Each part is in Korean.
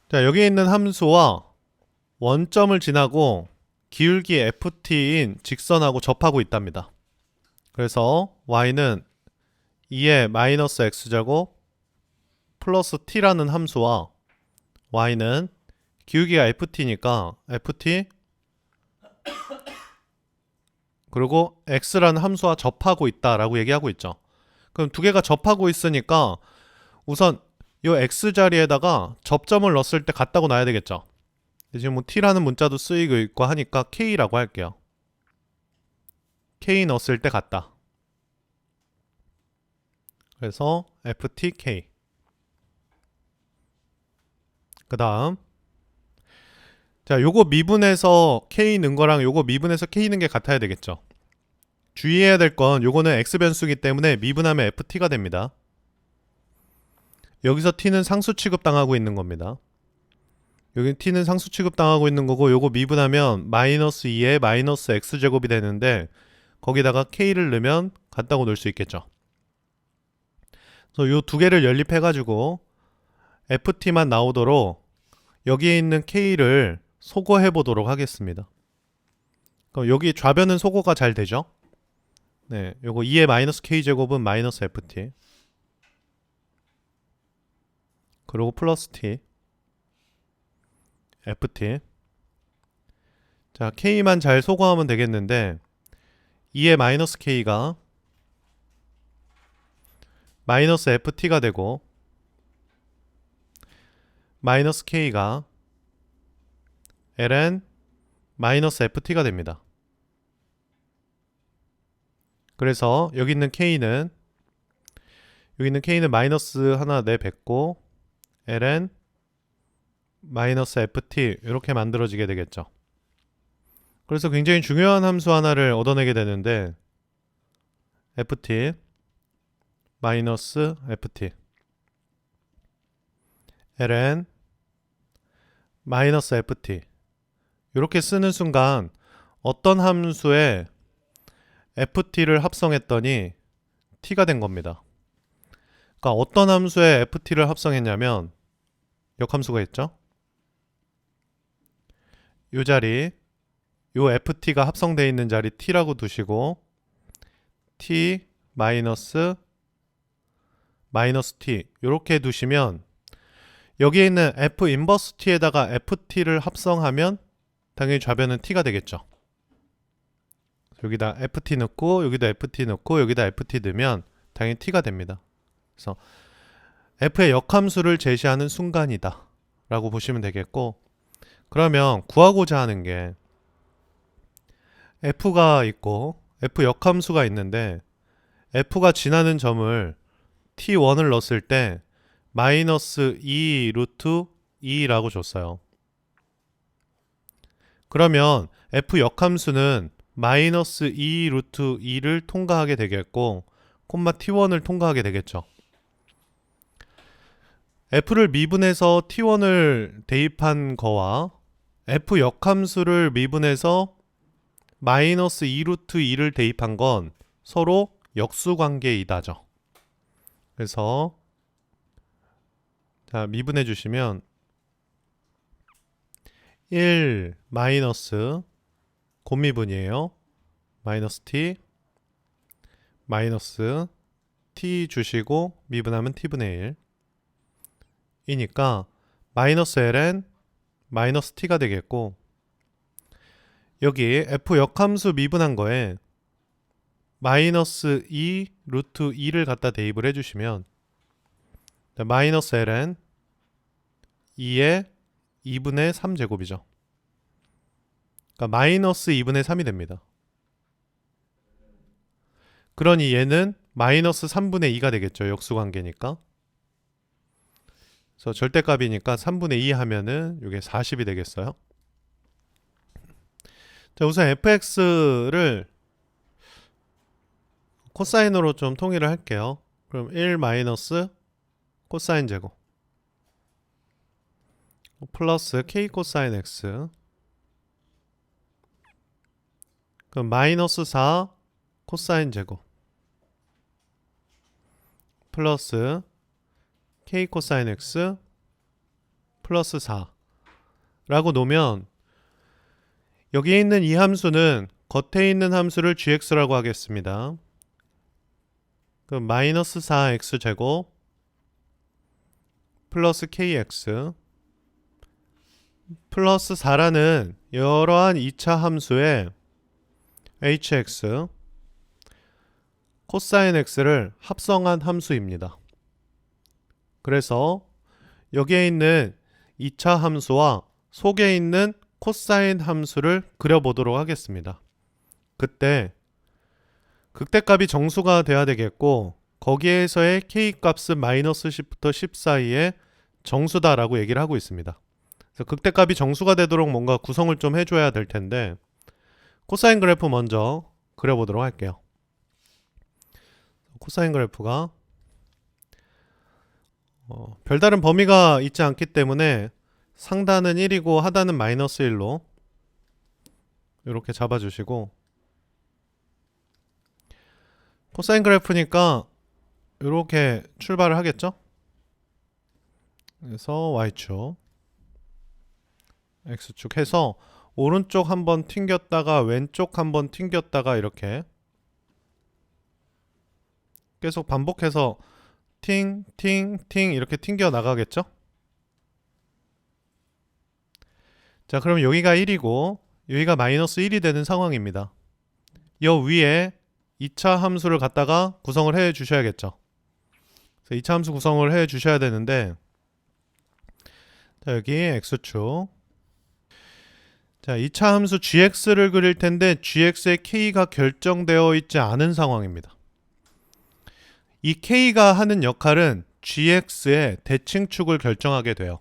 자, 여기 있는 함수와 원점을 지나고 기울기 ft인 직선하고 접하고 있답니다. 그래서 y는 2의 마이너스 x제곱 플러스 t라는 함수와 y는 기울기가 ft니까 ft 그리고 x라는 함수와 접하고 있다라고 얘기하고 있죠. 그럼 두 개가 접하고 있으니까 우선 이 x 자리에다가 접점을 넣었을 때 같다고 놔야 되겠죠. 지금 뭐 t라는 문자도 쓰이고 있고 하니까 k라고 할게요. k 넣었을 때 같다. 그래서 ftk. 그 다음 자, 요거 미분해서 k 는 거랑 요거 미분해서 k 는 게 같아야 되겠죠. 주의해야 될 건 요거는 x 변수이기 때문에 미분하면 ft가 됩니다. 여기서 t는 상수 취급당하고 있는 겁니다. 여기 t는 상수 취급당하고 있는 거고 요거 미분하면 마이너스 2의 마이너스 x제곱이 되는데 거기다가 k를 넣으면 같다고 넣을 수 있겠죠. 그래서 요 두 개를 연립해가지고 ft만 나오도록 여기에 있는 k를 소거해 보도록 하겠습니다. 그럼 여기 좌변은 소거가 잘 되죠? 네, 요거 2의 마이너스 k제곱은 마이너스 ft 그리고 플러스 t ft. 자, k만 잘 소거하면 되겠는데 2의 마이너스 k가 마이너스 ft가 되고 마이너스 k가 ln 마이너스 ft가 됩니다. 그래서 여기 있는 k는 마이너스 하나 내뱉고 ln 마이너스 ft 이렇게 만들어지게 되겠죠. 그래서 굉장히 중요한 함수 하나를 얻어내게 되는데 ft 마이너스 ft ln 마이너스 ft 이렇게 쓰는 순간 어떤 함수에 ft를 합성했더니 t가 된 겁니다. 그러니까 어떤 함수에 ft를 합성했냐면 역함수가 있죠. 이 자리 요 ft가 합성되어 있는 자리 t라고 두시고 t 마이너스 t 이렇게 두시면 여기에 있는 f 인버스 t에다가 ft를 합성하면 당연히 좌변은 t가 되겠죠. 여기다 ft 넣고 여기다 ft 넣고 여기다 ft 넣으면 당연히 t가 됩니다. 그래서 f의 역함수를 제시하는 순간이다 라고 보시면 되겠고, 그러면 구하고자 하는 게 f가 있고 f 역함수가 있는데 f가 지나는 점을 t1을 넣었을 때 마이너스 2 루트 2라고 줬어요. 그러면 f 역함수는 마이너스 2 루트 2를 통과하게 되겠고 콤마 t1을 통과하게 되겠죠. f를 미분해서 t1을 대입한 거와 f 역함수를 미분해서 마이너스 2 루트 2를 대입한 건 서로 역수관계이다죠. 그래서 자, 미분해 주시면 1 마이너스 곱미분이에요. 마이너스 t 마이너스 t 주시고 미분하면 t분의 1 이니까 마이너스 ln 마이너스 t가 되겠고, 여기 f 역함수 미분한 거에 마이너스 2 루트 2를 갖다 대입을 해주시면 마이너스 ln 2의 2분의 3제곱이죠. 그러니까 마이너스 2분의 3이 됩니다. 그러니 얘는 마이너스 3분의 2가 되겠죠. 역수관계니까. 그래서 절대값이니까 3분의 2 하면은 이게 40이 되겠어요. 자, 우선 fx를 코사인으로 좀 통일을 할게요. 그럼 1 마이너스 코사인 제곱 플러스 k 코사인 x, 그럼 마이너스 4 코사인 제곱 플러스 k 코사인 x 플러스 4라고 놓으면 여기에 있는 이 함수는 겉에 있는 함수를 gx라고 하겠습니다. 그럼 마이너스 4x제곱 플러스 kx 플러스 4라는 여러한 2차 함수에 hx 코사인 x를 합성한 함수입니다. 그래서 여기에 있는 2차 함수와 속에 있는 코사인 함수를 그려보도록 하겠습니다. 그때 극대값이 정수가 돼야 되겠고 거기에서의 k값은 마이너스 10부터 10 사이에 정수다라고 얘기를 하고 있습니다. 그래서 극대값이 정수가 되도록 뭔가 구성을 좀 해줘야 될 텐데 코사인 그래프 먼저 그려보도록 할게요. 코사인 그래프가 별다른 범위가 있지 않기 때문에 상단은 1이고 하단은 마이너스 1로 이렇게 잡아주시고 코사인 그래프니까 이렇게 출발을 하겠죠? 그래서 y축 x축 해서 오른쪽 한번 튕겼다가 왼쪽 한번 튕겼다가 이렇게 계속 반복해서 팅, 팅, 팅 이렇게 튕겨 나가겠죠? 자, 그럼 여기가 1이고 여기가 마이너스 1이 되는 상황입니다. 여 위에 2차 함수를 갖다가 구성을 해 주셔야겠죠. 그래서 2차 함수 구성을 해 주셔야 되는데 자, 여기 x축 자, 2차 함수 gx를 그릴 텐데 gx의 k가 결정되어 있지 않은 상황입니다. 이 k가 하는 역할은 gx의 대칭축을 결정하게 돼요.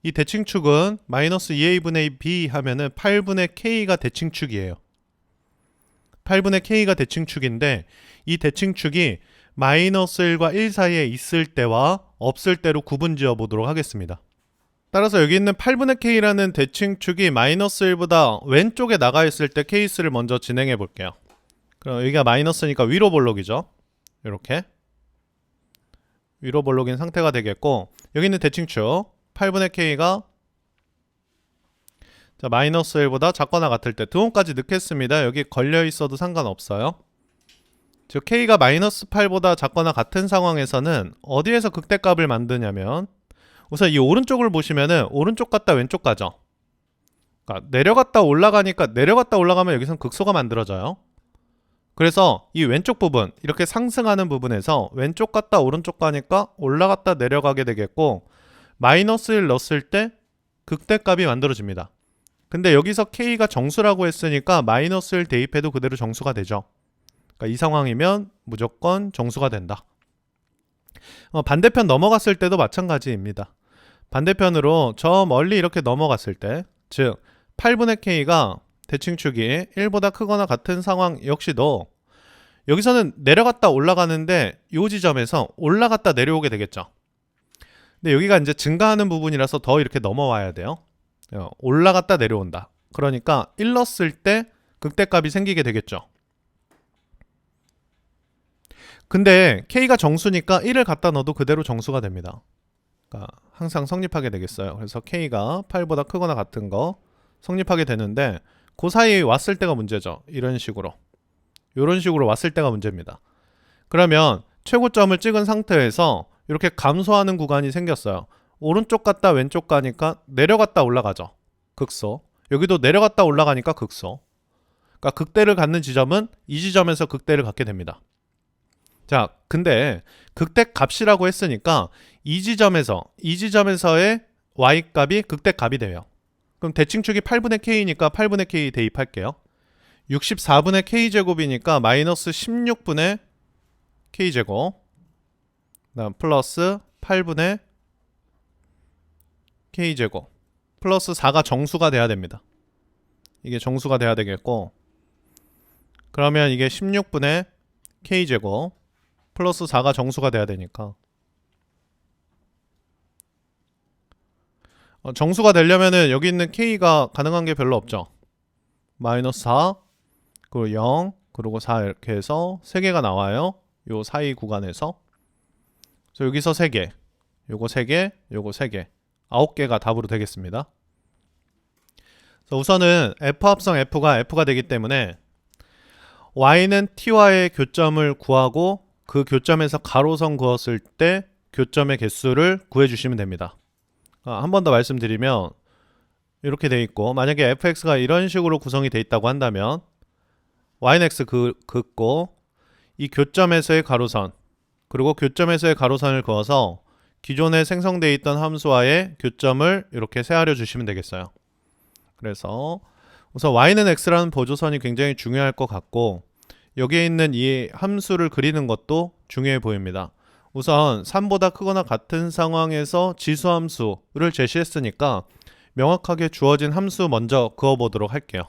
이 대칭축은 마이너스 2a분의 b 하면은 8분의 k가 대칭축이에요. 8분의 k가 대칭축인데 이 대칭축이 마이너스 1과 1 사이에 있을 때와 없을 때로 구분 지어 보도록 하겠습니다. 따라서 여기 있는 8분의 k라는 대칭축이 마이너스 1보다 왼쪽에 나가 있을 때 케이스를 먼저 진행해 볼게요. 그럼 여기가 마이너스니까 위로 볼록이죠. 이렇게 위로 볼록인 상태가 되겠고 여기 있는 대칭축 8분의 k가 자, 마이너스 1보다 작거나 같을 때 등호까지 넣겠습니다. 여기 걸려 있어도 상관없어요. 즉 k가 마이너스 8보다 작거나 같은 상황에서는 어디에서 극대값을 만드냐면 우선 이 오른쪽을 보시면은 오른쪽 갔다 왼쪽 가죠. 그러니까 내려갔다 올라가니까 내려갔다 올라가면 여기선 극소가 만들어져요. 그래서 이 왼쪽 부분 이렇게 상승하는 부분에서 왼쪽 갔다 오른쪽 가니까 올라갔다 내려가게 되겠고 마이너스 1 넣었을 때 극대값이 만들어집니다. 근데 여기서 k가 정수라고 했으니까 마이너스 1 대입해도 그대로 정수가 되죠. 그러니까 이 상황이면 무조건 정수가 된다. 반대편 넘어갔을 때도 마찬가지입니다. 반대편으로 저 멀리 이렇게 넘어갔을 때 즉 8분의 k가 대칭축이 1보다 크거나 같은 상황 역시도 여기서는 내려갔다 올라가는데 이 지점에서 올라갔다 내려오게 되겠죠. 근데 여기가 이제 증가하는 부분이라서 더 이렇게 넘어와야 돼요. 올라갔다 내려온다. 그러니까 1 넣었을 때 극대값이 생기게 되겠죠. 근데 k가 정수니까 1을 갖다 넣어도 그대로 정수가 됩니다. 그러니까 항상 성립하게 되겠어요. 그래서 k가 8보다 크거나 같은 거 성립하게 되는데 그 사이에 왔을 때가 문제죠. 이런 식으로 왔을 때가 문제입니다. 그러면 최고점을 찍은 상태에서 이렇게 감소하는 구간이 생겼어요. 오른쪽 갔다 왼쪽 가니까 내려갔다 올라가죠. 극소. 여기도 내려갔다 올라가니까 극소. 그러니까 극대를 갖는 지점은 이 지점에서 극대를 갖게 됩니다. 자, 근데 극대 값이라고 했으니까 이 지점에서의 y값이 극대 값이 돼요. 그럼 대칭축이 8분의 k니까 8분의 k 대입할게요. 64분의 k제곱이니까 마이너스 16분의 k제곱 그다음 플러스 8분의 k제곱 플러스 4가 정수가 돼야 됩니다. 이게 정수가 돼야 되겠고 그러면 이게 16분의 k제곱 플러스 4가 정수가 돼야 되니까 정수가 되려면은 여기 있는 k가 가능한 게 별로 없죠. 마이너스 4 그리고 0 그리고 4 이렇게 해서 3개가 나와요. 요 사이 구간에서 그래서 여기서 3개 요거 3개 요거 3개 9개가 답으로 되겠습니다. 그래서 우선은 F 합성 F가 F가 되기 때문에 Y는 T와의 교점을 구하고 그 교점에서 가로선 그었을 때 교점의 개수를 구해주시면 됩니다. 한 번 더 말씀드리면 이렇게 돼 있고, 만약에 fx가 이런 식으로 구성이 돼 있다고 한다면 y는 x 긋고 이 교점에서의 가로선 그리고 교점에서의 가로선을 그어서 기존에 생성되어 있던 함수와의 교점을 이렇게 세하려 주시면 되겠어요. 그래서 우선 y는 x라는 보조선이 굉장히 중요할 것 같고, 여기에 있는 이 함수를 그리는 것도 중요해 보입니다. 우선 3보다 크거나 같은 상황에서 지수함수를 제시했으니까 명확하게 주어진 함수 먼저 그어보도록 할게요.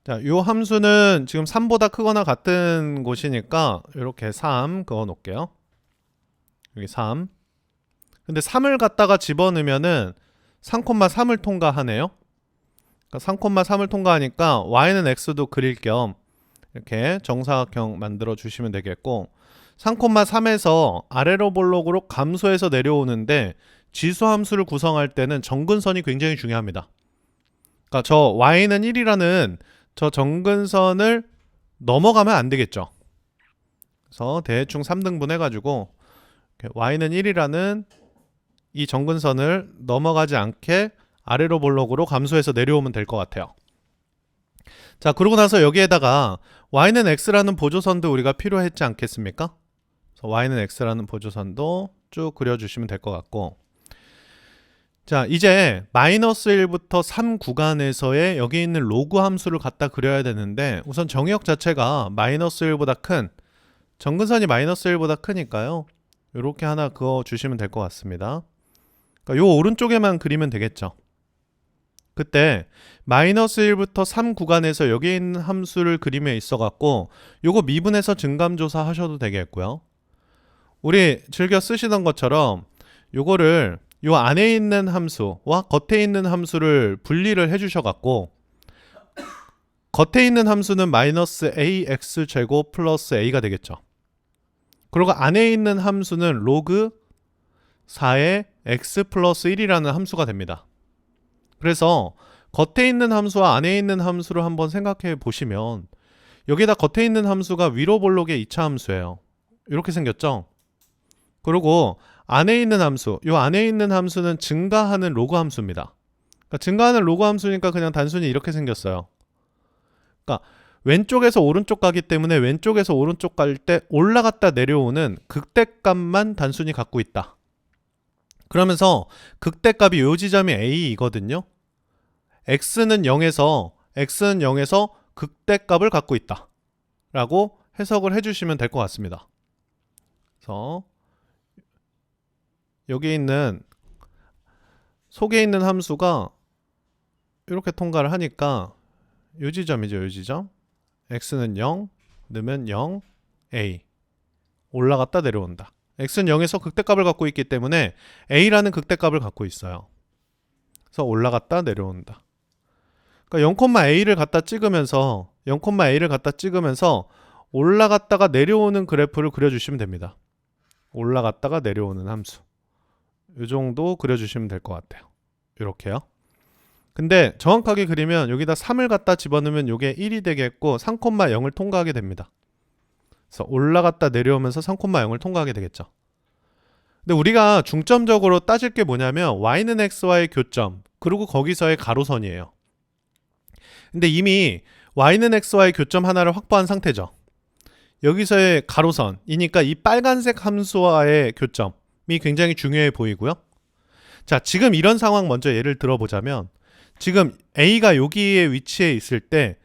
자, 이 함수는 지금 3보다 크거나 같은 곳이니까 이렇게 3 그어 놓을게요. 여기 3. 근데 3을 갖다가 집어넣으면은 3,3을 통과하네요. 그러니까 3,3을 통과하니까 y는 x도 그릴 겸 이렇게 정사각형 만들어 주시면 되겠고, 3,3에서 아래로 볼록으로 감소해서 내려오는데 지수함수를 구성할 때는 정근선이 굉장히 중요합니다. 그러니까 저 y는 1이라는 저 정근선을 넘어가면 안 되겠죠. 그래서 대충 3등분 해가지고 y는 1이라는 이 정근선을 넘어가지 않게 아래로 볼록으로 감소해서 내려오면 될 것 같아요. 자, 그러고 나서 여기에다가 y는 x라는 보조선도 우리가 필요했지 않겠습니까? 그래서 y는 x라는 보조선도 쭉 그려주시면 될 것 같고, 자, 이제 마이너스 1부터 3 구간에서의 여기 있는 로그 함수를 갖다 그려야 되는데, 우선 정의역 자체가 마이너스 1보다 큰, 정근선이 마이너스 1보다 크니까요, 이렇게 하나 그어 주시면 될 것 같습니다. 그러니까 요 오른쪽에만 그리면 되겠죠. 그때 마이너스 1부터 3 구간에서 여기 있는 함수를 그림에 있어 갖고 요거 미분해서 증감조사 하셔도 되겠고요. 우리 즐겨 쓰시던 것처럼 요거를 요 안에 있는 함수와 겉에 있는 함수를 분리를 해주셔 갖고, 겉에 있는 함수는 마이너스 ax 제곱 플러스 a가 되겠죠. 그리고 안에 있는 함수는 로그 4의 x 플러스 1이라는 함수가 됩니다. 그래서 겉에 있는 함수와 안에 있는 함수를 한번 생각해 보시면, 여기다 겉에 있는 함수가 위로 볼록의 2차 함수예요. 이렇게 생겼죠. 그리고 안에 있는 함수, 이 안에 있는 함수는 증가하는 로그 함수입니다. 그러니까 증가하는 로그 함수니까 그냥 단순히 이렇게 생겼어요. 그러니까 왼쪽에서 오른쪽 가기 때문에 왼쪽에서 오른쪽 갈 때 올라갔다 내려오는 극대값만 단순히 갖고 있다. 그러면서 극대값이 이 지점이 A이거든요. x는 0에서 극대값을 갖고 있다 라고 해석을 해주시면 될 것 같습니다. 그래서 여기 있는 속에 있는 함수가 이렇게 통과를 하니까 이 지점이죠. 이 지점 x는 0 넣으면 0 a 올라갔다 내려온다. x는 0에서 극대값을 갖고 있기 때문에 a라는 극대값을 갖고 있어요. 그래서 올라갔다 내려온다. 그러니까 0,a를 갖다 찍으면서 올라갔다가 내려오는 그래프를 그려주시면 됩니다. 올라갔다가 내려오는 함수 이 정도 그려주시면 될 것 같아요. 이렇게요. 근데 정확하게 그리면 여기다 3을 갖다 집어넣으면 이게 1이 되겠고 3,0을 통과하게 됩니다. 그래서 올라갔다 내려오면서 3,0을 통과하게 되겠죠. 근데 우리가 중점적으로 따질 게 뭐냐면 y는 x와의 교점 그리고 거기서의 가로선이에요. 근데 이미 y는 x와의 교점 하나를 확보한 상태죠. 여기서의 가로선이니까 이 빨간색 함수와의 교점이 굉장히 중요해 보이고요. 자, 지금 이런 상황 먼저 예를 들어보자면, 지금 A가 여기에 위치해 있을 때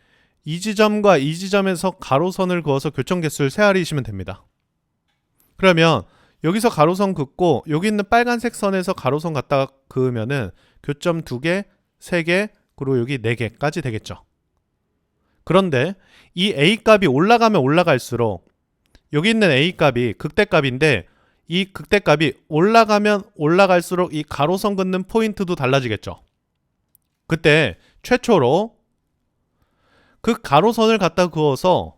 이 지점과 이 지점에서 가로선을 그어서 교점 개수를 세아리시면 됩니다. 그러면 여기서 가로선 긋고 여기 있는 빨간색 선에서 가로선 갖다가 그으면은 교점 2개, 3개, 그리고 여기 4개까지 되겠죠. 그런데 이 A 값이 올라가면 올라갈수록 여기 있는 A 값이 극대값인데 이 극대값이 올라가면 올라갈수록 이 가로선 긋는 포인트도 달라지겠죠. 그때 최초로 그 가로선을 갖다 그어서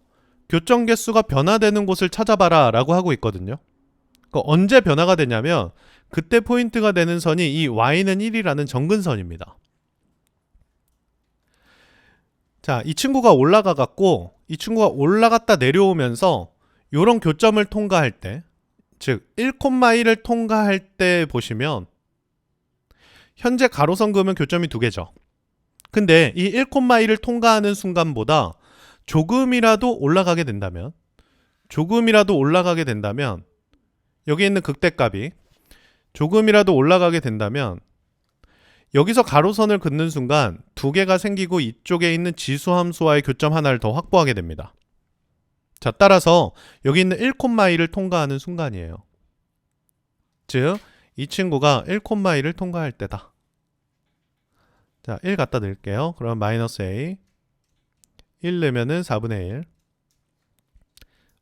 교점 개수가 변화되는 곳을 찾아봐라 라고 하고 있거든요. 그러니까 언제 변화가 되냐면 그때 포인트가 되는 선이 이 y는 1이라는 정근선입니다. 자, 이 친구가 올라가 갖고 이 친구가 올라갔다 내려오면서 요런 교점을 통과할 때, 즉 1,1을 통과할 때 보시면 현재 가로선 그으면 교점이 두 개죠. 근데 이 1,1을 통과하는 순간보다 조금이라도 올라가게 된다면 여기 있는 극대값이 조금이라도 올라가게 된다면 여기서 가로선을 긋는 순간 두 개가 생기고 이쪽에 있는 지수함수와의 교점 하나를 더 확보하게 됩니다. 자, 따라서 여기 있는 1,1을 통과하는 순간이에요. 즉, 이 친구가 1,1을 통과할 때다. 자, 1 갖다 넣을게요. 그럼 마이너스 a 1 넣으면은 4분의 1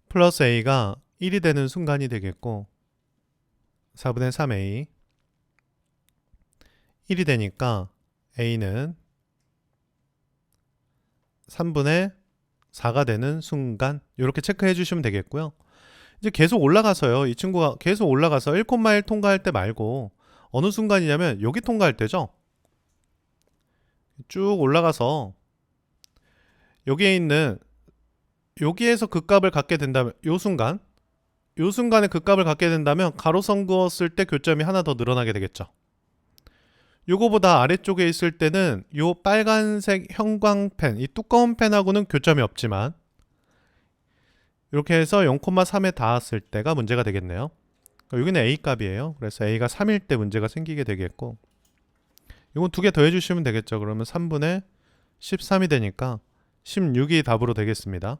플러스 a가 1이 되는 순간이 되겠고 4분의 3a 1이 되니까 a는 3분의 4가 되는 순간 이렇게 체크해 주시면 되겠고요. 이제 계속 올라가서요. 이 친구가 계속 올라가서 1,1 통과할 때 말고 어느 순간이냐면 여기 통과할 때죠. 쭉 올라가서 여기에 있는 여기에서 그 값을 갖게 된다면 요 순간에 그 값을 갖게 된다면 가로선 그었을 때 교점이 하나 더 늘어나게 되겠죠. 요거보다 아래쪽에 있을 때는 요 빨간색 형광펜, 이 두꺼운 펜하고는 교점이 없지만 이렇게 해서 0,3에 닿았을 때가 문제가 되겠네요. 그러니까 여기는 a 값이에요. 그래서 a가 3일 때 문제가 생기게 되겠고 이건 두 개 더해 주시면 되겠죠. 그러면 3분의 13이 되니까 16이 답으로 되겠습니다.